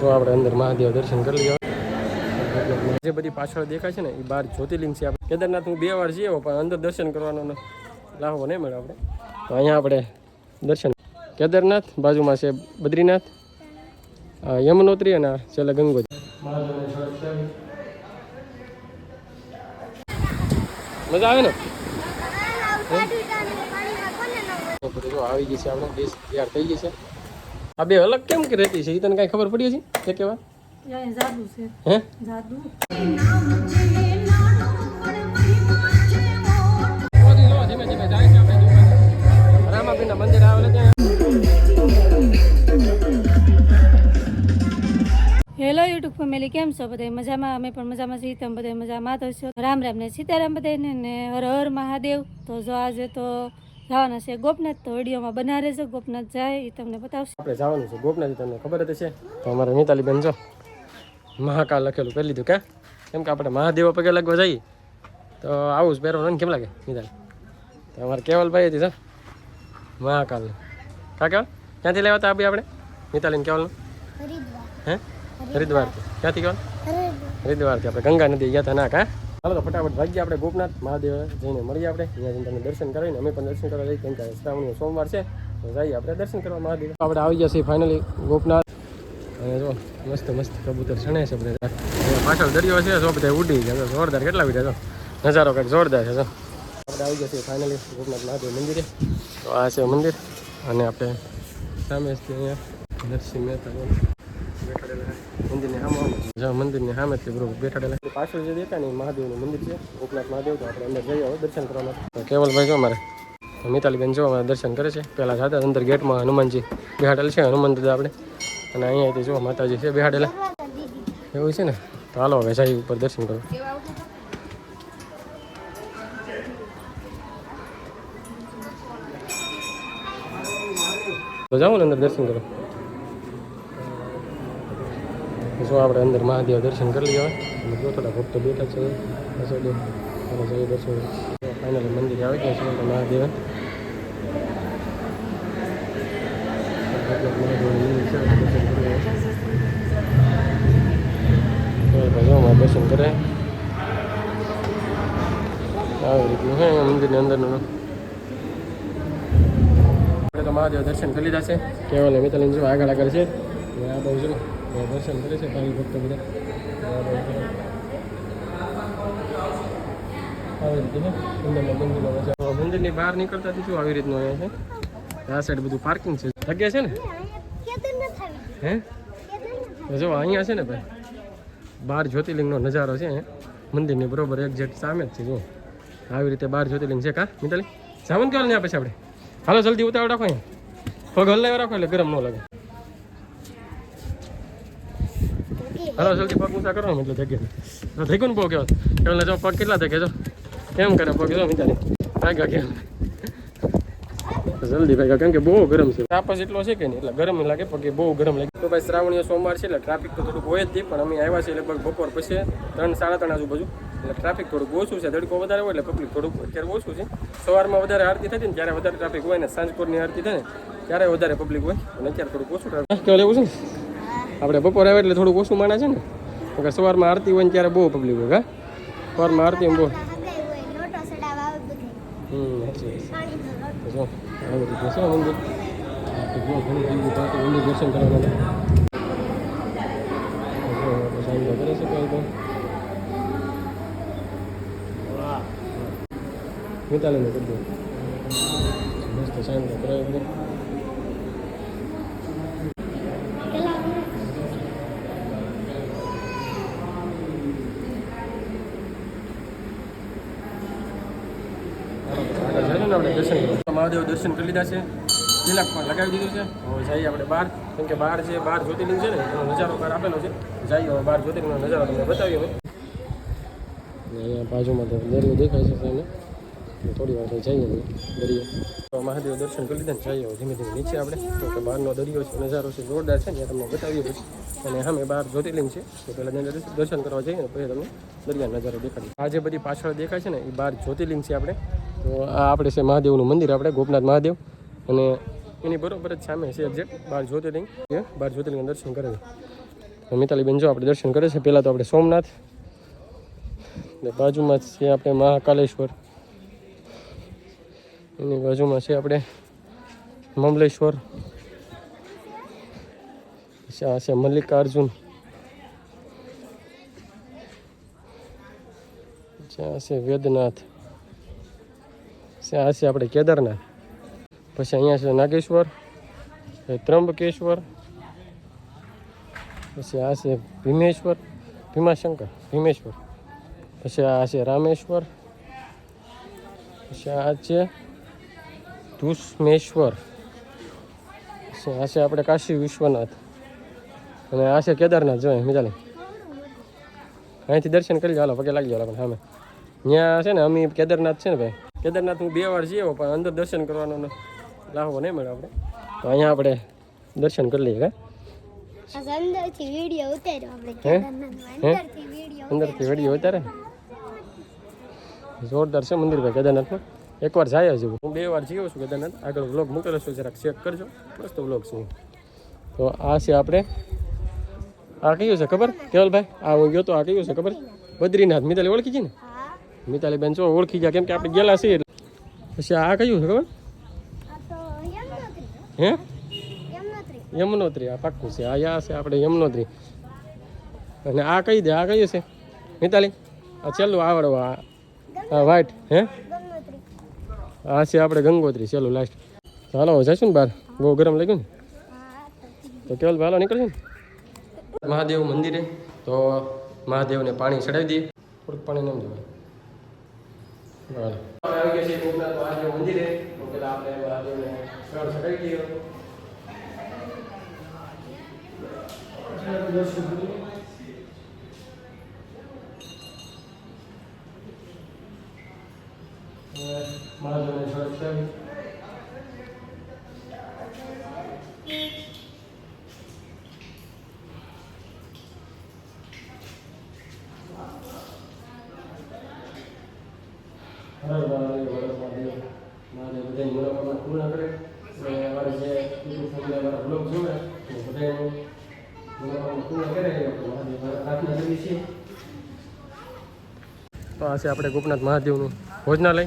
જો આપણે અંદર મહાદેવ દર્શન કરી લઈએ. જે બધી પાછળ દેખાય છે ને એ 12 જ્યોતિર્લિંગ છે. આપણે કેદારનાથ હું 2 વાર જઈએ પણ અંદર દર્શન કરવાનો લાહવો નહીં મળે આપણે. તો અહીંયા આપણે દર્શન કેદારનાથ, બાજુમાં છે બદ્રીનાથ, યમનોત્રી અને છેલ્લે ગંગોત્રી. મજા આવે ને? જો આવી ગઈ છે આપણે ડીશ તૈયાર થઈ ગઈ છે. આ બે અલગ કેમ કે રહેતી છે એ તને કઈ ખબર પડી છે કે કેવા? જાદુ છે. હે? જાદુ. ધીમે ધીમે જાય છે આપણે દુકાન. રામાપીરના મંદિર આવેલા ત્યાં. હેલો યુટ્યુબ ફેમિલી, કેમ છો બધા? મજામાં? અમે પણ મજામાં છીએ. તમે બધા મજામાં તો છો? રામ રામ ને સીતારામ બધાને ને હર હર મહાદેવ. તો જો આજે તો જવાના છે ગોપનાથ, તો વિડીયોમાં બના રહેજો. ગોપનાથ જાય એ તમને બતાવશે. આપણે જવાનું છે ગોપનાથ, તમને ખબર જ છે. તો અમારે મિતાલી બેન જો મહાકાલ લખેલું કરી લીધું. ક્યાં? કેમ કે આપણે મહાદેવ પગે લાગવા જઈએ તો આવું જ પહેરવાનું. કેમ લાગે મિતાલી? તો અમારે કેવલભાઈ હતી સર મહાકાલ. કા કેવલ ક્યાંથી લેવા હતા આપણે મિતાલીને કેવલનું? હે? હરિદ્વારથી. ક્યાંથી કેવલ? હરિદ્વારથી. આપણે ગંગા નદી ગયા હતા ના કા? ચાલો તો ફટાફટ ભાગીએ આપણે ગોપનાથ મહાદેવ જઈને મળીએ. આપણે અહીંયા જઈને તમને દર્શન કરાવીને અમે પણ દર્શન કરવા જઈએ. કેમ કે શ્રાવણીઓ સોમવાર છે તો જઈએ આપણે દર્શન કરવા મહાદેવ. આપણે આવી ગયા છીએ ફાઇનલી ગોપનાથ. અને જો મસ્ત મસ્ત કબૂતર છણે છે બધા. પાછળ દરિયો છે જો બધા ઉડી ગયા. જોરદાર કેટલા વિડીયો જો નજારો કંઈક જોરદાર છે. જો આપણે આવી ગયા છીએ ફાઇનલી ગોપનાથ મહાદેવ મંદિરે. તો આ છે મંદિર અને આપણે સામે અહીંયા નરસિંહ મહેતા બેઠાડેલા મંદિરની સામે મંદિરની સામેથી બરોબર બેઠાડેલા. પાછળ જે દેખાય ને મહાદેવનું મંદિર છે ગોપનાથ મહાદેવ. તો આપણે અંદર જઈએ હવે દર્શન કરવા માટે. કેવલભાઈ જો અમારે મિતાલીબેન જો અમારે દર્શન કરે છે. પહેલાં જતા અંદર ગેટમાં હનુમાનજી બેહાડેલ છે, હનુમાન દાદા આપણે. અને અહીંયાથી જો માતાજી છે બેહાડેલા એવું છે ને. તો હાલો હવે જઈએ ઉપર દર્શન કરો. તો જાઓ ને અંદર દર્શન કરો. જો આપણે અંદર મહાદેવ દર્શન કરી લઈએ. જો થોડા ભક્તો બેઠા છે જઈએ દર્શન. ફાઇનલી મંદિર આવી ગયા છે મહાદેવ. દર્શન કરે આવી રીતનું હે મંદિરની અંદરનું. આપણે તો મહાદેવ દર્શન કરી લીધા છે. કેવલ મિતાલીન જો આગળ આગળ છે. આ બાજુ જો દર્શન કરે છે ભાઈ ભક્તો બધા. આવી રીતે મંદિરની બહાર નીકળતા શું આવી રીતનું અહીંયા છે. આ સાઈડ બધું પાર્કિંગ છે, જગ્યા છે ને. હે જો અહીંયા છે ને ભાઈ 12 જ્યોતિર્લિંગનો નજારો છે મંદિરની બરોબર એક્ઝેક્ટ સામે જ છે. જો આવી રીતે 12 જ્યોતિર્લિંગ છે. કા મિતાલી સાવન કેવાલ ને પછી આપણે હાલો જલ્દી ઉતાવળ રાખો. અહીંયા પગ હલાવી રાખો એટલે ગરમ ન લાગે. હાલો જલ્દી પગ ઊંચા કરો ને એટલે જગ્યા થઈ ગયું ને બહુ કેવાલ. કેવલને જો પગ કેટલા થઈ ગયા જો કેમ કરે પગ જો મિતાલી ભાગ્યા કેમ જલ્દી ભાઈ કેમ કે બહુ ગરમ છે. તાપસ એટલો છે કે નહીં એટલે ગરમ લાગે પગે બહુ ગરમ લાગે. તો ભાઈ શ્રાવણીય સોમવાર છે એટલે ટ્રાફિક તો થોડુંક હોય જ નહીં. પણ અમે આવ્યા છીએ લગભગ બપોર પછી 3-3:30 આજુબાજુ એટલે ટ્રાફિક થોડુંક ઓછું છે. તડકો વધારે હોય એટલે પબ્લિક થોડુંક અત્યારે ઓછું છે. સવારમાં વધારે આરતી થતી ને ત્યારે વધારે ટ્રાફિક હોય ને સાંજપુરની આરતી થાય ને ત્યારે વધારે પબ્લિક હોય અને અત્યારે થોડુંક ઓછું ટ્રાફિક. કેવું લેવું છે ને આપણે બપોર આવે એટલે થોડુંક ઓછું માણે છે ને. કારણ સવારમાં આરતી હોય ને ત્યારે બહુ પબ્લિક હોય. સવારમાં આરતી બહુ જો આવી રીતે છે મંદિર. મંદિર દર્શન કરવા માટે કરે છે કઈ તો મિતાલીને કરી દો મસ્ત શાંત કરાવી. આપણે દર્શન મહાદેવ દર્શન કરી લીધા છે. તિલક પણ લગાવી દીધું છે. હવે જઈએ આપણે બહાર. કેમ કે બહાર જે 12 જ્યોતિર્લિંગ છે ને એનો નજારો બહાર આપેલો છે. જઈએ હવે 12 જ્યોતિર્લિંગનો નજારો તમને બતાવીએ. અહીંયા બાજુમાં તો દરિયો દેખાય છે સામે. થોડી વાર જઈએ દરિયો. તો મહાદેવ દર્શન કરી લીધા ને જઈએ ધીમે ધીમે નીચે આપણે. તો કે બહારનો દરિયો છે નજારો છે જોરદાર છે. ત્યાં તમને બતાવીએ પછી. અને સામે 12 જ્યોતિર્લિંગ છે તો પહેલાં દર્શન કરવા જઈએ ને પછી તમને દરિયા નજારો દેખાડીએ. આ જે બધી પાછળ દેખાય છે ને એ 12 જ્યોતિર્લિંગ છે આપણે. તો આ આપણે છે મહાદેવનું મંદિર આપણે ગોપનાથ મહાદેવ. અને એની બરોબર જ સામે છે એક્ઝેક્ટ 12 જ્યોતિર્લિંગ. 12 જ્યોતિર્લિંગ દર્શન કરે છે. મિતાલીબેન જો આપણે દર્શન કરે છે. પહેલાં તો આપણે સોમનાથ, ને બાજુમાં છે આપણે મહાકાલેશ્વર, એની બાજુમાં છે આપણે મમલેશ્વર, આ છે મલ્લિકાર્જુન, આ છે વેદનાથ, આ છે આપણે કેદારનાથ, પછી અહીંયા છે નાગેશ્વર, ત્રંબકેશ્વર, પછી આ છે ભીમેશ્વર, પછી આ છે રામેશ્વર, પછી આ છે ધુષ્મેશ્વર, પછી આ છે આપણે કાશી વિશ્વનાથ, અને આ છે કેદારનાથ. જોઈએ મિતાલી અહીંથી દર્શન કરી હાલો, પગે લાગી જાવ સામે. ત્યાં છે ને અમે કેદારનાથ છે ને ભાઈ, કેદારનાથ હું 2 વાર જઈએ પણ અંદર દર્શન કરવાનો લાહવો નહીં મળે આપણે, તો અહીંયા આપણે દર્શન કરી લઈએ. અંદરથી વિડિયો ઉતાર્યો આપણે અંદરથી વિડીયો ઉતારે. જોરદાર છે મંદિર ભાઈ કેદારનાથમાં. એકવાર જાય છે. હું 2 વાર જયો છું કેદારનાથ. આગળ વ્લોગ મૂકેલો છે, જરાક ચેક કરજો, મસ્ત વ્લોગ છે. તો આ છે આપણે, આ કયું છે ખબર કેવલભાઈ? આ હું ગયો તો આ કયું છે ખબર? બદ્રીનાથ. મિતાલી ઓળખી છે ને? મિતાલી બેન જો ઓળખી ગયા, કેમ કે આપણે ગયેલા છીએ. પછી આ કયું છે ખબર? હે યમનોત્રી. આ પાક્કું છે. આ છે આપણે યમનોત્રી. અને આ કઈ દે, આ કયું છે મિતાલી? આ છેલ્લું આવડો, આ વ્હાઈટ. હે આ છે આપણે ગંગોત્રી, છેલ્લું લાસ્ટ. ચાલો જઈશું ને બહાર, બહુ ગરમ લાગ્યું ને, તો કેવલ ભાલો નીકળશે ને મહાદેવ મંદિરે. તો મહાદેવને પાણી ચડાવી દઈએ, થોડુંક પાણી નામ દેવાય. આવી ગયા છીએ કોકનાથ મહાદેવ મંદિરે. તો પેલા આપણે મહાદેવને ચડાવી દઈએ. મહાદેવને ચડાવી મહાદેવ બધાની મનોકામના પૂર્ણ કરે. અમારે જે યુટ્યુબ ફેમિલી અમારા બ્લોગ જોવે બધાનું મનોકામના પૂર્ણ કરે, મહાદેવ પ્રાર્થના કરીએ છીએ. તો આ છે આપણે ગોપનાથ મહાદેવનું ભોજનાલય,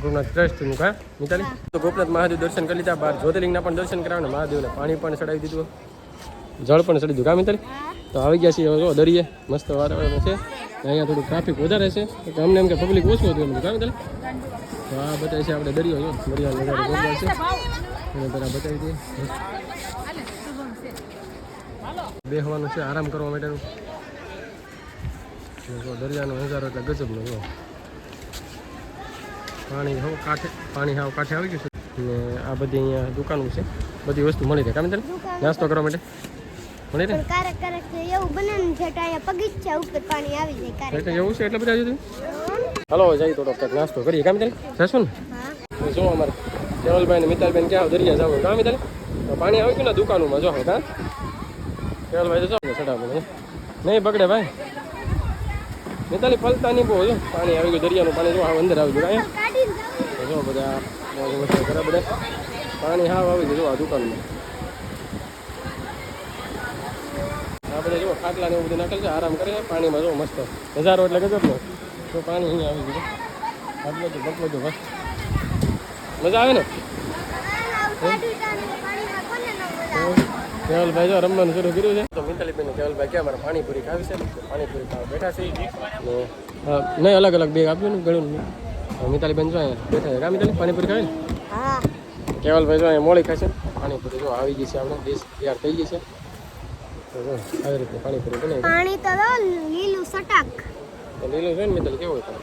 ગોપનાથ ટ્રસ્ટનું. કા મિતાલી? તો ગોપનાથ મહાદેવ દર્શન કરી લીધા. 12 જ્યોતિર્લિંગના પણ દર્શન કરાવ્યા, મહાદેવને પાણી પણ ચડાવી દીધું, જળ પણ ચડી દીધું. કા મિતાલી? તો આવી ગયા છીએ જો દરિયે, મસ્ત વાતાવરણ છે. અહીંયા થોડું ટ્રાફિક વધારે છે, તો અમને એમ કે પબ્લિક ઓછું હતું એમ. કા મિતાલી? તો આ બતાવે છે આપણે દરિયો, જો દરિયાનો નજારો જોરદાર છે. એને પહેલાં બતાવી દઈએ. બેસવાનું છે આરામ કરવા માટેનું. જો દરિયાનો નજારો એટલે ગજબનો. જો પાણી હાવ કાંઠે આવી ગયું છે. ને આ બધી અહીંયા દુકાનો છે, બધી વસ્તુ મળી રહે. કામ ચાલે નાસ્તો કરવા માટે મળી રહે. ક્યારેક એવું બને ને છે કે અહીંયા બગીચા ઉપર પાણી આવી જાય ક્યારેક. એવું છે એટલે બધા જુદું. હાલો જઈએ થોડો કંઈક નાસ્તો કરીએ. કામ ચાલે જશું ને. જો અમારે કેવલભાઈ ને મિતાલભાઈ ક્યાં દરિયા જાવ. કામ ચાલે તો પાણી આવી ગયું ને દુકાનોમાં. જો હા કેવલભાઈ તો જાવ સડા મને નહીં બગડે ભાઈ. મિતાલી પલતા નહીં બહુ. જો પાણી આવી ગયું, દરિયાનું પાણી જો અંદર આવી ગયું. અહીંયા જો બધા કરે બધા પાણી હાવ આવી ગયું. જો આ દુકાનમાં આ બધા જો ખાટલા ને એવું બધું નાખેલ છે, આરામ કરે છે પાણીમાં. જો મસ્ત નજારો એટલે ગજબનો. તો પાણી અહીંયા આવી ગયું. આટલું તો બટલું તો બસ મજા આવે ને. કેવલભાઈ જો રમવાનું શરૂ કર્યું છે. તો મિતાલીબેન કેવલભાઈ ક્યાં મારે પાણીપુરી ખાવી છે, પાણીપુરી ખાવા બેઠા છે. નહીં અલગ અલગ બેગ આપ્યું ને ગળું. મિતાલીબેન જો અહીંયા બેઠા છે. કા મિતાલી પાણીપુરી ખાવી ને? કેવલભાઈ જો અહીંયા મોળી ખાશે પાણીપુરી. જો આવી ગઈ છે, આપણે ડીશ તૈયાર થઈ ગઈ છે. તો જો આવી રીતે પાણીપુરી બનાવી. પાણી તો લીલું સટાક લીલું છે ને મિતાલી, કેવું હોય?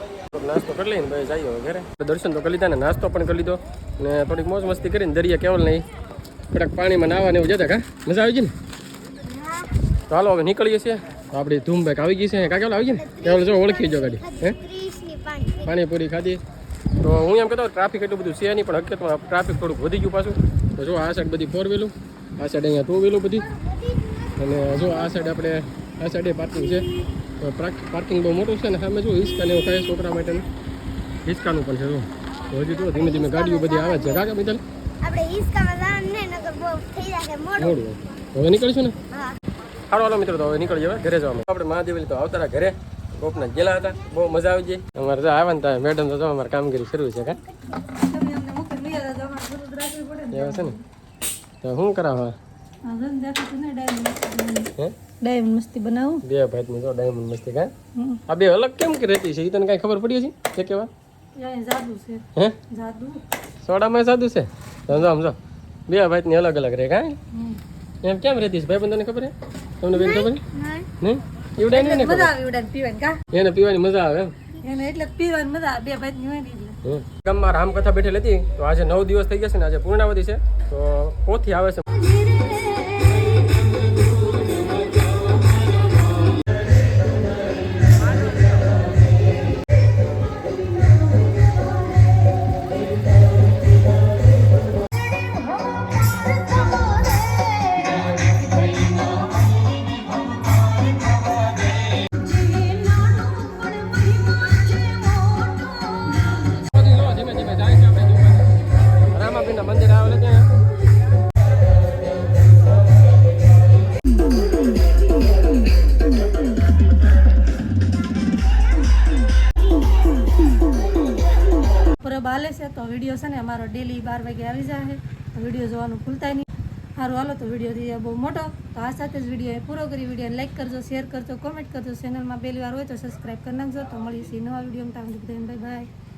નાસ્તો કરી લઈને ભાઈ જઈએ ઘરે. દર્શન તો કરી લીધા ને નાસ્તો પણ કરી લીધો ને થોડીક મોજ મસ્તી કરીને દરિયા કેવલ નહીં થોડાક પાણીમાં નાવા ને એવું જતા. કા મજા આવી ગઈ ને? તો હાલો હવે નીકળીએ છીએ. તો આપણી ધૂમભાઈ આવી ગઈ છે. કા કેવલ આવી ગઈ ને? કેવલ જો ઓળખી જો ગાડી. હે પાણીપુરી ખાધી. તો હું એમ કહેતો ટ્રાફિક એટલું બધું છે નહીં, પણ હકીકતમાં ટ્રાફિક થોડુંક વધી ગયું પાછું. તો જો આ સાઈડ બધી 4 વ્હીલું, આ સાઈડ અહીંયા 2 વ્હીલું બધી, અને જો આ સાઈડ આપણે આ સાઈડે પાર્કિંગ છે. તો પાર્કિંગ બહુ મોટું છે ને સામે જો હિંચકા ને એવું ખાય છોકરા માટેનું હિંચકાનું પણ છે. જો હજી તો ધીમે ધીમે ગાડીઓ બધી આવે છે. કાકા મિતાલ આપણે હિંચકામાં જવાનું ને નકર બહુ થઈ જાય મોડું. હવે નીકળીશું ને. સારું હાલો મિત્રો તો હવે નીકળી જવા ઘરે જવા આપણે મહાદેવ તો આવતા ઘરે ગોપના ગયેલા હતા બહુ મજા આવી ગઈ અમારે જો આવ્યા ને મેડમ તો અમારે કામગીરી શરૂ છે કા એવું છે ને તો શું કરાવવા ડાયમંડ મસ્તી બનાવું બે ભાઈ જો ડાયમંડ મસ્તી કા આ બે અલગ કેમ કે રહેતી છે એ તને કઈ ખબર પડી છે કેવા જાદુ છે હે જાદુ સોડામાં સાદું છે સમજો સમજો બે ભાઈ ની અલગ અલગ રહે કા એમ કેમ રહેતી છે ભાઈ બંધાને ખબર હે તમને બેન ખબર નહીં એવડાય નહીં ને મજા આવે ઉડાન પીવાની કા એને પીવાની મજા આવે એમ એને એટલે પીવાની મજા આવે બે ભાઈ ની હોય એટલે ગામમાં રામકથા બેઠેલી હતી તો આજે 9 દિવસ થઈ ગયા છે ને આજે પૂર્ણાવતી છે તો પોથી આવે છે રામાપીરના મંદિર આવેલું ત્યાં પરબ હાલે છે તો વિડીયો છે ને અમારો ડેલી 12 વાગે આવી જાય તો વિડીયો જોવાનું ભૂલતા નહીં સારું હાલો તો વિડીયો થઈ જાય બહુ મોટો તો આ સાથે જ વિડીયો પૂરો કરી વિડીયો લાઈક કરજો શેર કરજો કોમેન્ટ કરજો ચેનલમાં પહેલી વાર હોય તો સબસ્ક્રાઈબ કરી નાખજો તો મળીએ છીએ નવા વિડીયોમાં બાય બાય